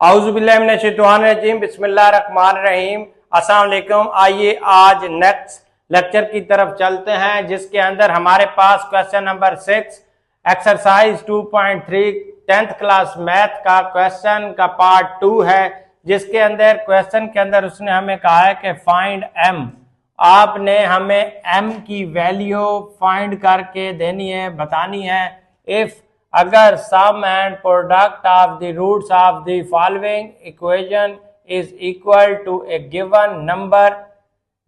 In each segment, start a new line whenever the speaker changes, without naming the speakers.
औज़ुबिल्लाहिमिनश्शैतानिर्रजीम बिस्मिल्लाहिर्रहमानिर्रहीम। अस्सलाम वालेकुम। आइए आज नेक्स्ट लेक्चर की तरफ चलते हैं, जिसके अंदर हमारे पास question number 6 exercise 2.3 10th class math का क्वेश्चन का पार्ट 2 है, जिसके अंदर क्वेश्चन के अंदर उसने हमें कहा है कि फाइंड एम। आपने हमें एम की वैल्यू फाइंड करके देनी है, बतानी है। इफ अगर sum and product of the roots of the following equation is equal to a given number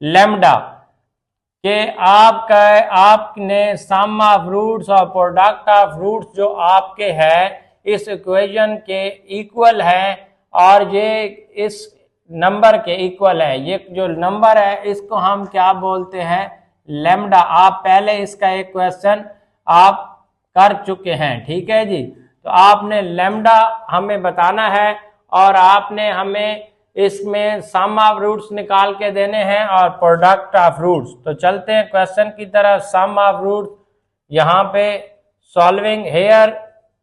lambda, कि आपने सम ऑफ रूट्स और प्रोडक्ट ऑफ रूट्स जो आपके है इस इक्वेशन के इक्वल है, और ये इस नंबर के इक्वल है। ये जो नंबर है इसको हम क्या बोलते हैं? लैम्डा। आप पहले इसका एक क्वेश्चन आप कर चुके हैं, ठीक है जी। तो आपने लैम्डा हमें बताना है और आपने हमें इसमें सम ऑफ रूट्स निकाल के देने हैं और प्रोडक्ट ऑफ रूट्स। तो चलते हैं क्वेश्चन की तरफ। सम ऑफ रूट्स यहाँ पे सॉल्विंग हेयर,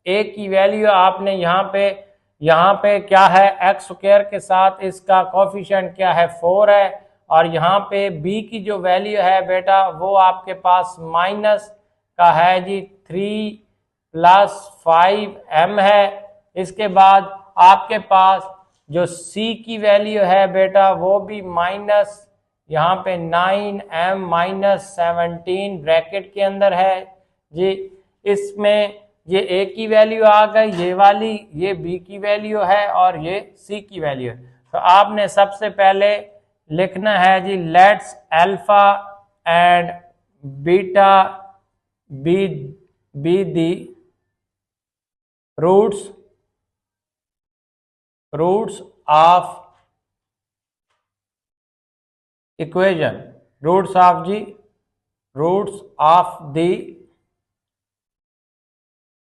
ए की वैल्यू आपने यहाँ पे क्या है, एक्स स्क्वायर के साथ इसका कोफिशिएंट क्या है 4 है, और यहाँ पे बी की जो वैल्यू है बेटा वो आपके पास माइनस का है जी 3 + 5m है। इसके बाद आपके पास जो c की वैल्यू है बेटा वो भी माइनस यहाँ पे 9m - 17 ब्रैकेट के अंदर है जी। इसमें ये a की वैल्यू आ गई, ये वाली, ये b की वैल्यू है और ये c की वैल्यू है। तो आपने सबसे पहले लिखना है जी let's alpha and beta be the roots of equation, roots of the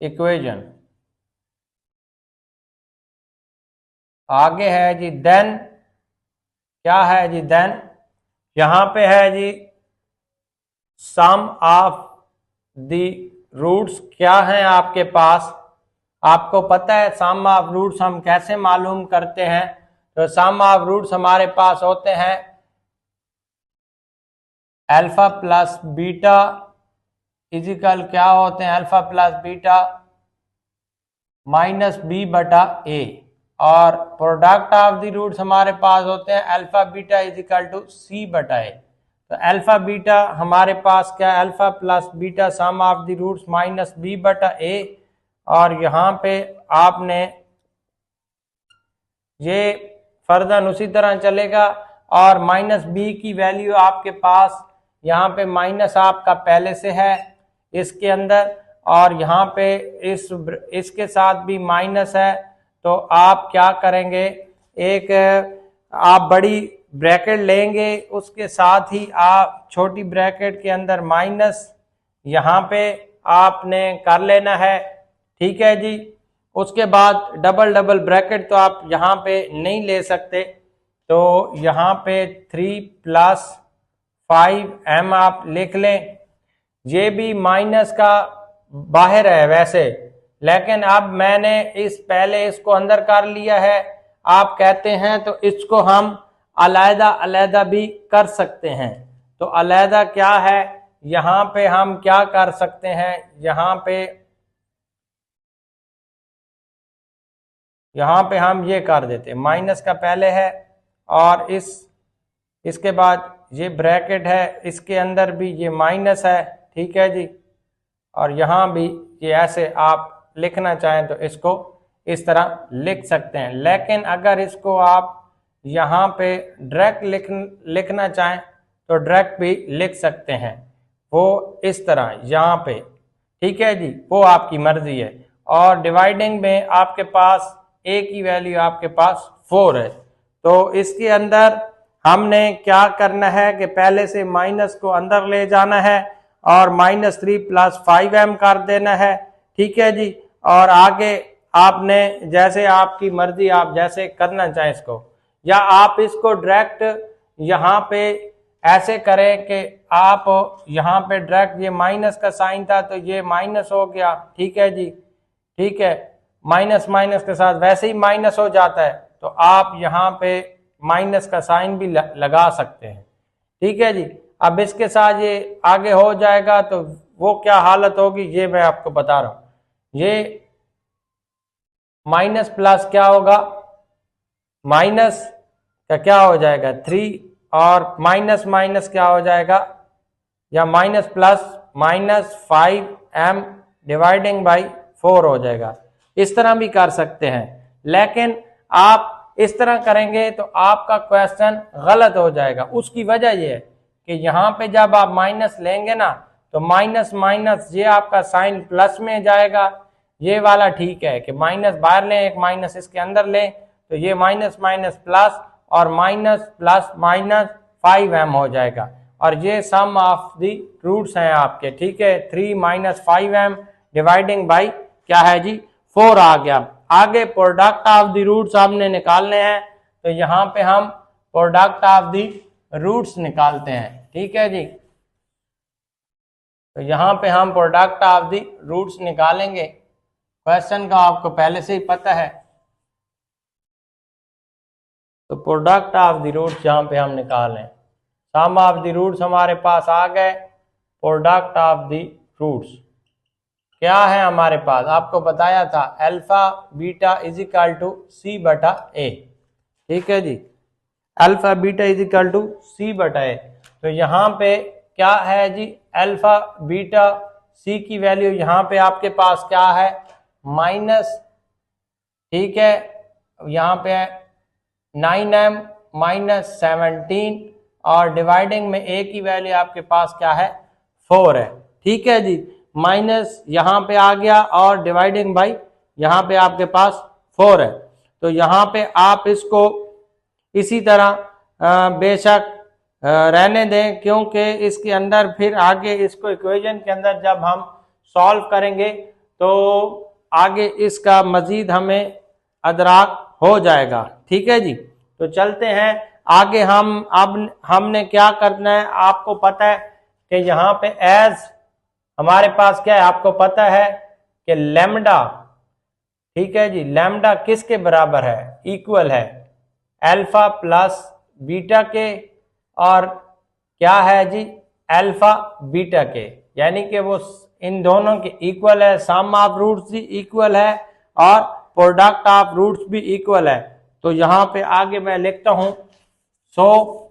equation। आगे है जी देन, क्या है जी देन, यहां पे है जी सम ऑफ दी रूट्स क्या है आपके पास। आपको पता है सम ऑफ रूट्स हम कैसे मालूम करते हैं? तो सम ऑफ रूट्स हमारे पास होते हैं अल्फा प्लस बीटा इजिकल क्या होते हैं, अल्फा प्लस बीटा -b/a, और प्रोडक्ट ऑफ द रूट्स हमारे पास होते हैं alpha beta is equal to c/a। तो अल्फा बीटा हमारे पास क्या है, alpha plus beta sum of the roots -b/a, और यहाँ पे आपने ये फर्दर उसी तरह चलेगा, और -b की वैल्यू आपके पास यहाँ पे माइनस आपका पहले से है इसके अंदर, और यहाँ पे इसके साथ भी माइनस है। तो आप क्या करेंगे, एक आप बड़ी ब्रैकेट लेंगे, उसके साथ ही आप छोटी ब्रैकेट के अंदर माइनस यहाँ पे आपने कर लेना है, ठीक है जी। उसके बाद डबल ब्रैकेट तो आप यहाँ पे नहीं ले सकते, तो यहाँ पे 3 + 5m आप लिख लें। ये भी माइनस का बाहर है वैसे, लेकिन अब मैंने पहले इसको अंदर कर लिया है। आप कहते हैं तो इसको हम अलग भी कर सकते हैं। तो अलग क्या है, यहाँ पे हम क्या कर सकते हैं, यहाँ पे हम ये कर देते, माइनस का पहले है और इसके बाद ये ब्रैकेट है, इसके अंदर भी ये माइनस है, ठीक है जी। और यहाँ भी ये ऐसे आप लिखना चाहें तो इसको इस तरह लिख सकते हैं, लेकिन अगर इसको आप यहाँ पे डायरेक्ट लिखना चाहें तो डायरेक्ट भी लिख सकते हैं, वो इस तरह यहाँ पे, ठीक है जी, वो आपकी मर्जी है। और डिवाइडिंग में आपके पास a की वैल्यू आपके पास 4 है। तो इसके अंदर हमने क्या करना है कि पहले से माइनस को अंदर ले जाना है और -3 + 5m कर देना है, ठीक है जी। और आगे आपने जैसे आपकी मर्जी, आप जैसे करना चाहें इसको, या आप इसको डायरेक्ट यहाँ पे ऐसे करें कि आप यहाँ पे डायरेक्ट, ये माइनस का साइन था तो ये माइनस हो गया, ठीक है जी, ठीक है। माइनस माइनस के साथ वैसे ही माइनस हो जाता है, तो आप यहाँ पे माइनस का साइन भी लगा सकते हैं। ठीक है जी। अब इसके साथ ये आगे हो जाएगा तो वो क्या हालत होगी ये मैं आपको बता रहा हूं। ये माइनस प्लस क्या होगा, माइनस का क्या हो जाएगा 3 और माइनस माइनस क्या हो जाएगा, या minus plus -5m dividing by 4 हो जाएगा। इस तरह भी कर सकते हैं, लेकिन आप इस तरह करेंगे तो आपका क्वेश्चन गलत हो जाएगा। उसकी वजह यह है कि यहाँ पे जब आप माइनस लेंगे ना तो माइनस माइनस ये आपका साइन प्लस में जाएगा। ये वाला ठीक है कि माइनस बाहर लें, एक माइनस इसके अंदर लें, तो ये माइनस माइनस प्लस और माइनस प्लस -5m हो जाएगा। और ये सम ऑफ दी रूट्स हैं आपके। ठीक है, 3 - 5m डिवाइडिंग बाई क्या है जी 4 आ गया। आगे प्रोडक्ट ऑफ दी रूट्स हमने निकालने हैं, तो यहाँ पे हम प्रोडक्ट ऑफ दी रूट्स निकालते हैं। ठीक है जी, तो यहाँ पे हम प्रोडक्ट ऑफ दी रूट्स निकालेंगे। क्वेश्चन का आपको पहले से ही पता है, तो प्रोडक्ट ऑफ दी रूट्स यहाँ पे हम निकाल लें। सम ऑफ दी रूट्स हमारे पास आ गए। प्रोडक्ट ऑफ दी रूट्स क्या है हमारे पास, आपको बताया था alpha beta is equal to C बटा ए। ठीक है जी, alpha beta is equal to C बटा ए। तो यहाँ पे क्या है जी, अल्फा बीटा सी की वैल्यू यहाँ पे आपके पास क्या है माइनस, ठीक है, यहाँ पे 9m - 17 और डिवाइडिंग में ए की वैल्यू आपके पास क्या है 4 है। ठीक है जी, माइनस यहाँ पे आ गया और डिवाइडिंग बाई यहाँ पे आपके पास 4 है। तो यहाँ पे आप इसको इसी तरह बेशक रहने दें, क्योंकि इसके अंदर फिर आगे इसको इक्वेशन के अंदर जब हम सॉल्व करेंगे तो आगे इसका मजीद हमें अदराक हो जाएगा। ठीक है जी, तो चलते हैं आगे। अब हमने क्या करना है, आपको पता है कि यहाँ पे एज हमारे पास क्या है, आपको पता है कि लैम्डा, ठीक है जी, लैम्डा किसके बराबर है, इक्वल है अल्फा प्लस बीटा के, और क्या है जी अल्फा बीटा के, यानी कि वो इन दोनों के इक्वल है। सम ऑफ रूट्स भी इक्वल है और प्रोडक्ट ऑफ रूट्स भी इक्वल है। तो यहाँ पे आगे मैं लिखता हूं, सो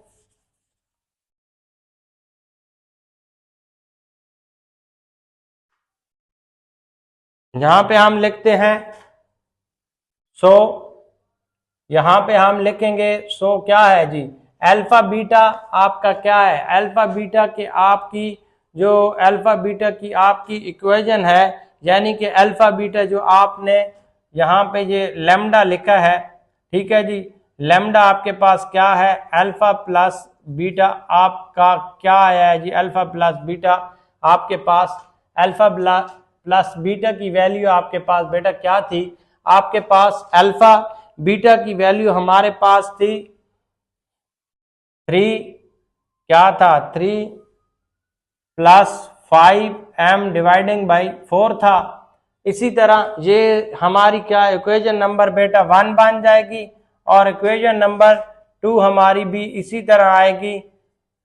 यहाँ पे हम लिखते हैं, सो यहाँ पे हम लिखेंगे, सो क्या है जी अल्फा बीटा आपका क्या है, अल्फा बीटा के आपकी जो अल्फा बीटा की आपकी इक्वेशन है, यानी कि अल्फा बीटा जो आपने यहाँ पे ये लैम्डा लिखा है, ठीक है जी, लैम्डा आपके पास क्या है अल्फा प्लस बीटा आपका क्या है जी, अल्फा प्लस बीटा आपके पास अल्फा प्लस बीटा की वैल्यू आपके पास बेटा क्या थी, आपके पास अल्फा बीटा की वैल्यू हमारे पास थी 3, क्या था 3 + 5m डिवाइडिंग बाई 4 था। इसी तरह ये हमारी क्या इक्वेशन नंबर बेटा 1 बन जाएगी, और इक्वेशन नंबर 2 हमारी भी इसी तरह आएगी।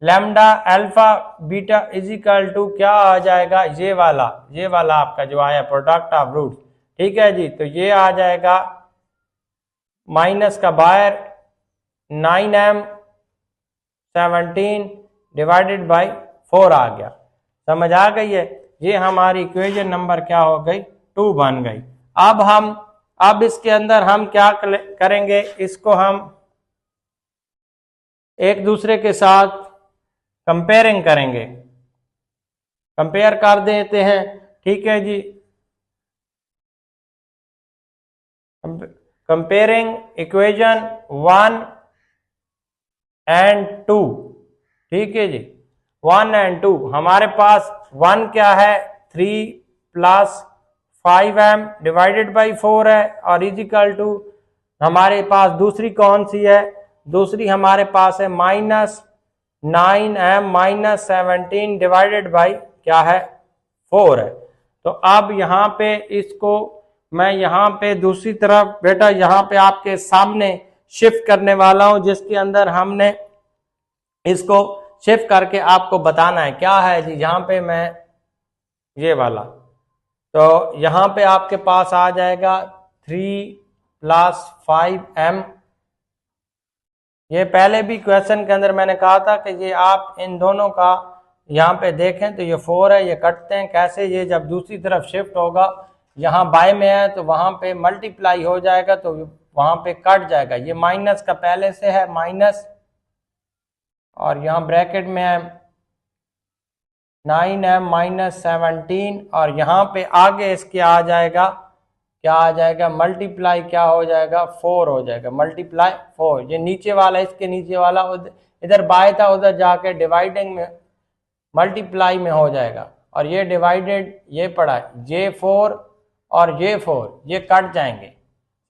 Lambda alpha beta is equal to क्या आ जाएगा, ये वाला आपका जो आया प्रोडक्ट ऑफ रूट। ठीक है जी, तो ये आ जाएगा माइनस का बाहर 9m 17 डिवाइडेड बाई 4 आ गया। समझ आ गई है, ये हमारी इक्वेशन नंबर क्या हो गई 2 बन गई। अब इसके अंदर हम क्या करेंगे, इसको हम एक दूसरे के साथ कंपेयरिंग करेंगे, कंपेयर कर देते हैं। ठीक है जी, कंपेयरिंग इक्वेशन 1 and 2। ठीक है जी, 1 and 2 हमारे पास 1 क्या है 3 + 5m डिवाइडेड बाई 4 है, और इज इक्वल टू हमारे पास दूसरी कौन सी है, दूसरी हमारे पास है -9m - 17 डिवाइडेड बाई क्या है 4 है। तो अब यहाँ पे इसको मैं यहाँ पे दूसरी तरफ बेटा यहाँ पे आपके सामने शिफ्ट करने वाला हूँ, जिसके अंदर हमने इसको शिफ्ट करके आपको बताना है क्या है जी। यहाँ पे मैं ये वाला, तो यहाँ पे आपके पास आ जाएगा 3 + 5m। ये पहले भी क्वेश्चन के अंदर मैंने कहा था कि ये आप इन दोनों का यहाँ पे देखें तो ये 4 है, ये कटते हैं कैसे, ये जब दूसरी तरफ शिफ्ट होगा, यहाँ बाय में है तो वहाँ पे मल्टीप्लाई हो जाएगा तो वहाँ पे कट जाएगा। ये माइनस का पहले से है माइनस, और यहाँ ब्रैकेट में है 9m - 17, और यहाँ पे आगे इसके आ जाएगा क्या आ जाएगा, मल्टीप्लाई क्या हो जाएगा 4 हो जाएगा, मल्टीप्लाई 4। ये नीचे वाला इसके नीचे वाला इधर बाय था, उधर जाके डिवाइडिंग में मल्टीप्लाई में हो जाएगा, और ये डिवाइडेड ये पड़ा J4 और J4 ये कट जाएंगे।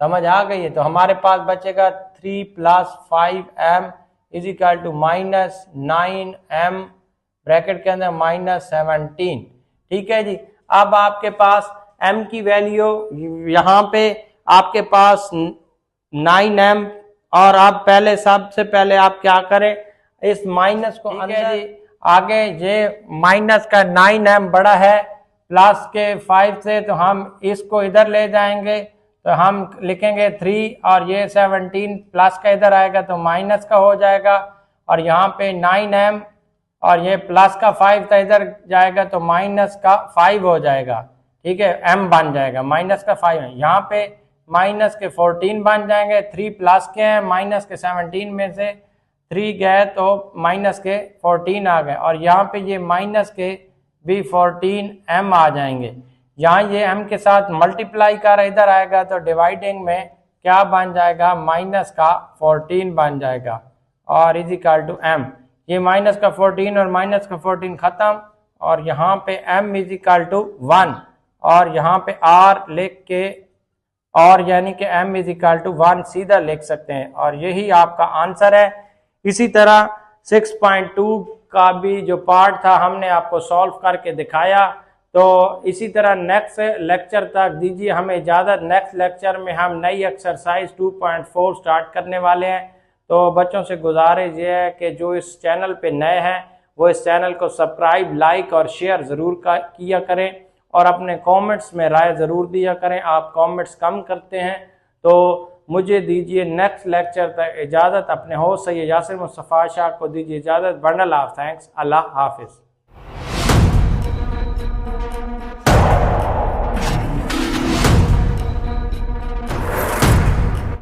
समझ आ गई है? तो हमारे पास बचेगा 3 + 5m = -9m ब्रैकेट के अंदर -17। ठीक है जी। अब आपके पास m की वैल्यू यहाँ पे आपके पास 9m, और आप पहले सबसे पहले आप क्या करें, इस माइनस को अंदर जी, आगे ये माइनस का 9m बड़ा है प्लस के 5 से, तो हम इसको इधर ले जाएंगे तो हम लिखेंगे 3, और ये 17 प्लस का इधर आएगा तो माइनस का हो जाएगा, और यहाँ पे 9m और ये प्लस का 5 था इधर जाएगा तो माइनस का 5 हो जाएगा। ठीक है, m बन जाएगा, माइनस का 5 है, यहाँ पे माइनस के 14 बन जाएंगे। 3 प्लस के हैं, माइनस के 17 में से 3 गए तो माइनस के 14 आ गए, और यहाँ पे ये माइनस के भी 14m आ जाएंगे। यहाँ ये m के साथ मल्टीप्लाई कर इधर आएगा तो डिवाइडिंग में क्या बन जाएगा, माइनस का 14 बन जाएगा, और = m। ये माइनस का 14 और माइनस का 14 खत्म, और यहाँ पे m = 1, और यहाँ पे r लिख के, और यानी कि m = 1 सीधा लिख सकते हैं, और यही आपका आंसर है। इसी तरह 6.2 का भी जो पार्ट था हमने आपको सॉल्व करके दिखाया। तो इसी तरह नेक्स्ट लेक्चर तक दीजिए हमें इजाज़त। नेक्स्ट लेक्चर में हम नई एक्सरसाइज 2.4 स्टार्ट करने वाले हैं। तो बच्चों से गुजारिश ये है कि जो इस चैनल पे नए हैं वो इस चैनल को सब्सक्राइब, लाइक और शेयर ज़रूर किया करें, और अपने कमेंट्स में राय ज़रूर दिया करें। आप कमेंट्स कम करते हैं, तो मुझे दीजिए नेक्स्ट लेक्चर तक इजाज़त। अपने होस्ट सैयद यासिर मुस्तफ़ा शाह को दीजिए इजाज़त। Bundle of thanks. अल्लाह हाफिज़।